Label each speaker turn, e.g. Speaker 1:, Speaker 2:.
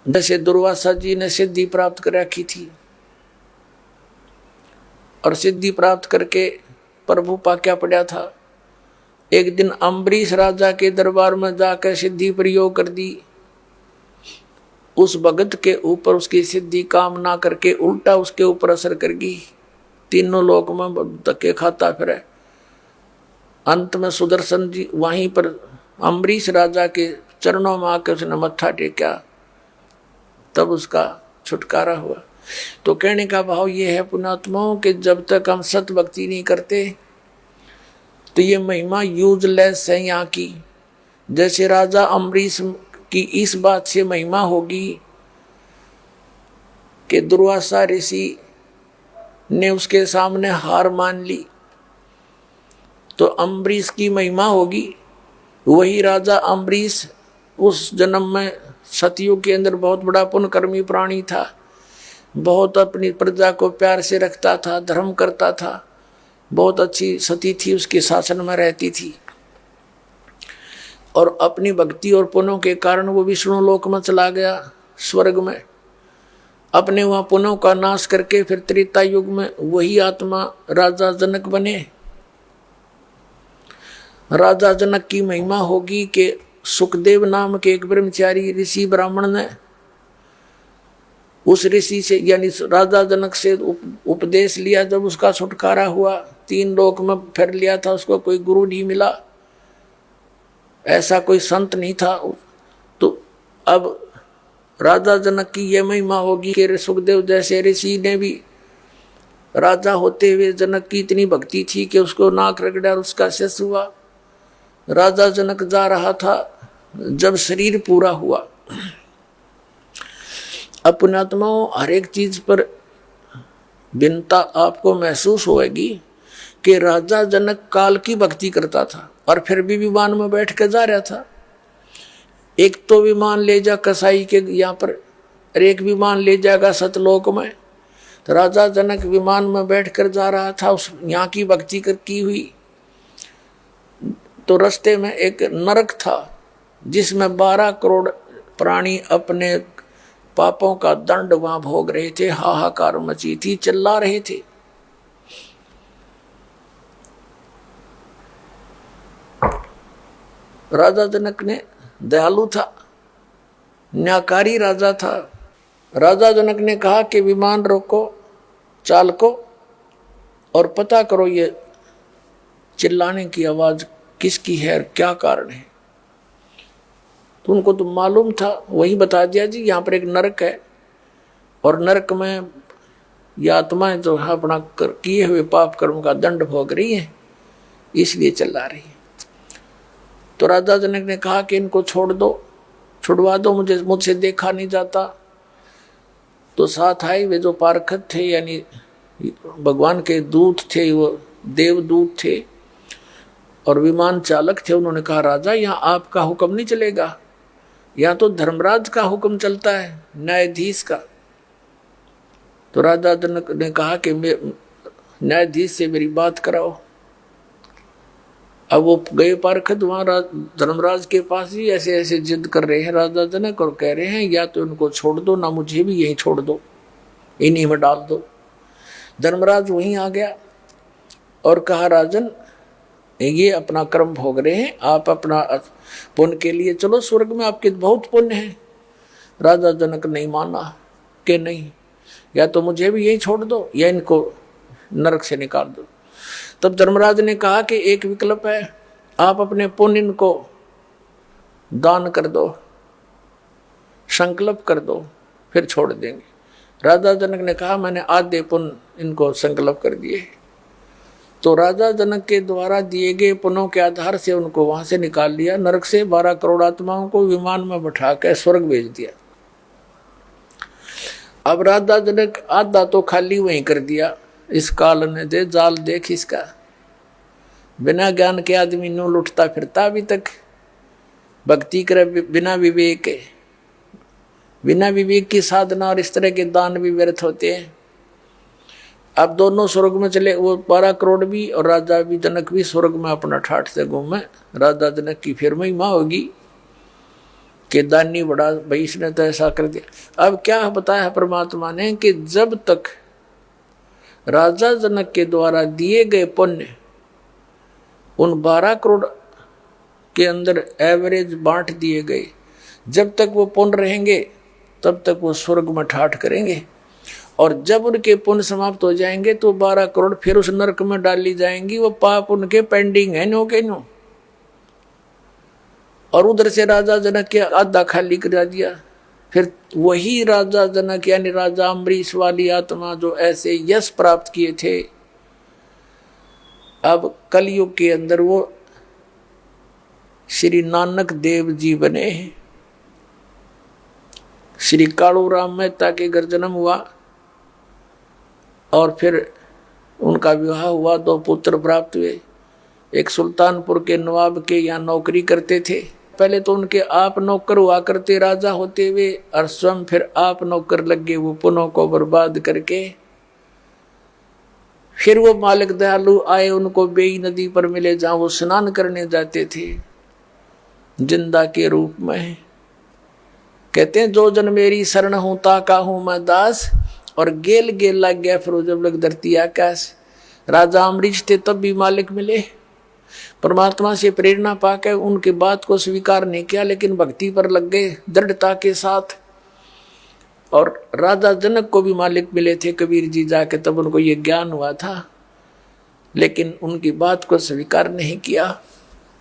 Speaker 1: जैसे दुर्वासा जी ने सिद्धि प्राप्त कर रखी थी और सिद्धि प्राप्त करके प्रभु पा क्या पड़ा था। एक दिन अम्बरीश राजा के दरबार में जाकर सिद्धि प्रयोग कर दी। उस भगत के ऊपर उसकी सिद्धि काम ना करके उल्टा उसके ऊपर असर कर गई। तीनों लोक में धक्के खाता फिर अंत में सुदर्शन जी वहीं पर अम्बरीश राजा के चरणों में आकर उसने मत्था टेका, तब उसका छुटकारा हुआ। तो कहने का भाव ये है पुण्यात्माओं कि जब तक हम सत भक्ति नहीं करते तो ये महिमा यूजलेस है यहाँ की। जैसे राजा अम्बरीश की इस बात से महिमा होगी कि दुर्वासा ऋषि ने उसके सामने हार मान ली, तो अम्बरीश की महिमा होगी। वही राजा अम्बरीश उस जन्म में सतयुग के अंदर बहुत बड़ा पुण्यकर्मी प्राणी था, बहुत अपनी प्रजा को प्यार से रखता था, धर्म करता था, बहुत अच्छी सती थी, उसके शासन में रहती थी और अपनी भक्ति और पुण्यों के कारण वो विष्णु लोक में चला गया, स्वर्ग में। अपने वहाँ पुण्यों का नाश करके फिर त्रेता युग में वही आत्मा राजा जनक बने। राजा जनक की महिमा होगी कि सुखदेव नाम के एक ब्रह्मचारी ऋषि ब्राह्मण ने उस ऋषि से यानी राजा जनक से उपदेश लिया। जब उसका छुटकारा हुआ, 3 लोक में फिर लिया था, उसको कोई गुरु नहीं मिला, ऐसा कोई संत नहीं था। तो अब राजा जनक की यह महिमा होगी कि सुखदेव जैसे ऋषि ने भी राजा होते हुए जनक की इतनी भक्ति थी कि उसको नाक रगड़ा और उसका शेष हुआ। राजा जनक जा रहा था, जब शरीर पूरा हुआ। अब पुण्यात्माओं हर एक चीज पर भिन्नता आपको महसूस होगी कि राजा जनक काल की भक्ति करता था और फिर भी विमान में बैठ कर जा रहा था। एक तो विमान ले जा कसाई के यहाँ पर और एक विमान ले जाएगा सतलोक में। तो राजा जनक विमान में बैठ कर जा रहा था, उस यहाँ की भक्ति की हुई। तो रास्ते में एक नरक था जिसमें 12 करोड़ प्राणी अपने पापों का दंड वहां भोग रहे थे। हाहाकार मची थी, चिल्ला रहे थे। राजा जनक ने दयालु था, न्यायकारी राजा था। राजा जनक ने कहा कि विमान रोको, चालको, और पता करो ये चिल्लाने की आवाज किसकी है और क्या कारण है। तो उनको तो मालूम था, वही बता दिया जी यहाँ पर एक नरक है और नरक में ये आत्माएं जो है अपना किए हुए पाप कर्म का दंड भोग रही हैं, इसलिए चिल्ला रही है। तो राजा जनक ने कहा कि इनको छोड़ दो, छुड़वा दो, मुझसे देखा नहीं जाता। तो साथ आए वे जो पारखत थे यानी भगवान के दूत थे, वो देवदूत थे और विमान चालक थे। उन्होंने कहा राजा यहाँ आपका हुक्म नहीं चलेगा, यहाँ तो धर्मराज का हुक्म चलता है, न्यायाधीश का। तो राजा जनक ने कहा कि न्यायाधीश से मेरी बात कराओ। अब वो गए पारखत वहां धर्मराज के पास ही ऐसे ऐसे जिद कर रहे हैं राजा जनक और कह रहे हैं या तो इनको छोड़ दो ना मुझे भी यहीं छोड़ दो, इन्हीं में डाल दो। धर्मराज वहीं आ गया और कहा राजन ये अपना कर्म भोग रहे हैं, आप अपना पुण्य के लिए चलो, स्वर्ग में आपके बहुत पुण्य है। राजा जनक नहीं माना कि नहीं, या तो मुझे भी यही छोड़ दो या इनको नरक से निकाल दो। तब धर्मराज ने कहा कि एक विकल्प है, आप अपने पुण्य इनको दान कर दो, संकल्प कर दो, फिर छोड़ देंगे। राजा जनक ने कहा मैंने आधे पुण्य इनको संकल्प कर दिए। तो राजा जनक के द्वारा दिए गए पुण्यों के आधार से उनको वहां से निकाल लिया, नरक से 12 करोड़ आत्माओं को विमान में बैठा कर स्वर्ग भेज दिया। अब राजा जनक आधा तो खाली वहीं कर दिया, इस काल ने दे जाल देख इसका, बिना ज्ञान के आदमी नो लुटता फिरता अभी तक, भक्ति करे बिना विवेक के, बिना विवेक की साधना और इस तरह के दान भी व्यर्थ होते हैं। अब दोनों स्वर्ग में चले, वो 12 करोड़ भी और राजा भी जनक भी स्वर्ग में अपना ठाठ से घूमे। राजा जनक की फिर महिमा होगी कि दानी बड़ा भाई इसने तो ऐसा कर दिया। अब क्या बताया परमात्मा ने कि जब तक राजा जनक के द्वारा दिए गए पुण्य उन 12 करोड़ के अंदर एवरेज बांट दिए गए, जब तक वो पुण्य रहेंगे तब तक वो स्वर्ग में ठाठ करेंगे, और जब उनके पुण्य समाप्त हो जाएंगे तो 12 करोड़ फिर उस नरक में डाली जाएंगी। वो पाप उनके पेंडिंग है नो के नो। और उधर से राजा जनक के आधा खाली करा दिया। फिर वही राजा जनक यानी राजा अम्बरीश वाली आत्मा जो ऐसे यश प्राप्त किए थे, अब कलयुग के अंदर वो श्री नानक देव जी बने हैं। श्री कालू राम मेहता के घर जन्म हुआ और फिर उनका विवाह हुआ, 2 पुत्र प्राप्त हुए। एक सुल्तानपुर के नवाब के यहाँ नौकरी करते थे। पहले तो उनके आप नौकर हुआ करते राजा होते हुए, और स्वयं फिर आप नौकर लग गए वो पुनों को बर्बाद करके। फिर वो मालिक दयालु आए, उनको बेई नदी पर मिले जहां वो स्नान करने जाते थे जिंदा के रूप में। कहते हैं जो जन मेरी शरण हूं ताका हूं मैं दास, और गेल गेल लग गया फिर जब लग धरती आकाश। राजा अम्बरीश थे तब भी मालिक मिले, परमात्मा से प्रेरणा पाकर उनकी बात को स्वीकार नहीं किया, लेकिन भक्ति पर लग गए दृढ़ता के साथ। और राजा जनक को भी मालिक मिले थे कबीर जी जाके, तब उनको ये ज्ञान हुआ था, लेकिन उनकी बात को स्वीकार नहीं किया।